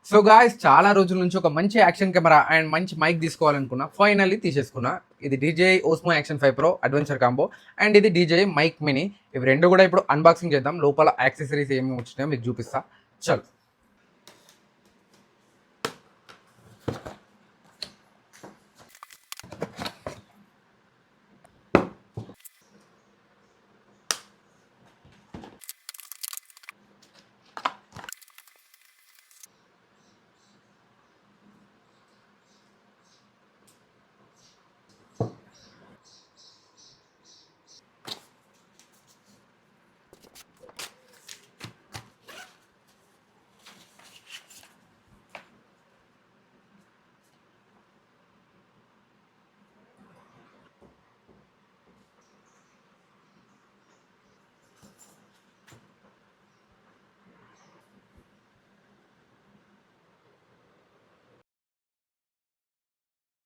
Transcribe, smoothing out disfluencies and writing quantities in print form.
So guys చాలా రోజుల నుంచి ఒక మంచి యాక్షన్ కెమెరా అండ్ మంచి మైక్ తీసుకోవాలనుకున్నా. ఫైనల్లీ తీసేసుకున్నా. ఇది DJI Osmo Action 5 Pro adventure combo and ఇది DJI మైక్ మినీ. ఇవి రెండు కూడా ఇప్పుడు అన్బాక్సింగ్ చేద్దాం. లోపల యాక్సెసరీస్ ఏమి వచ్చినాయో మీకు చూపిస్తా. చలో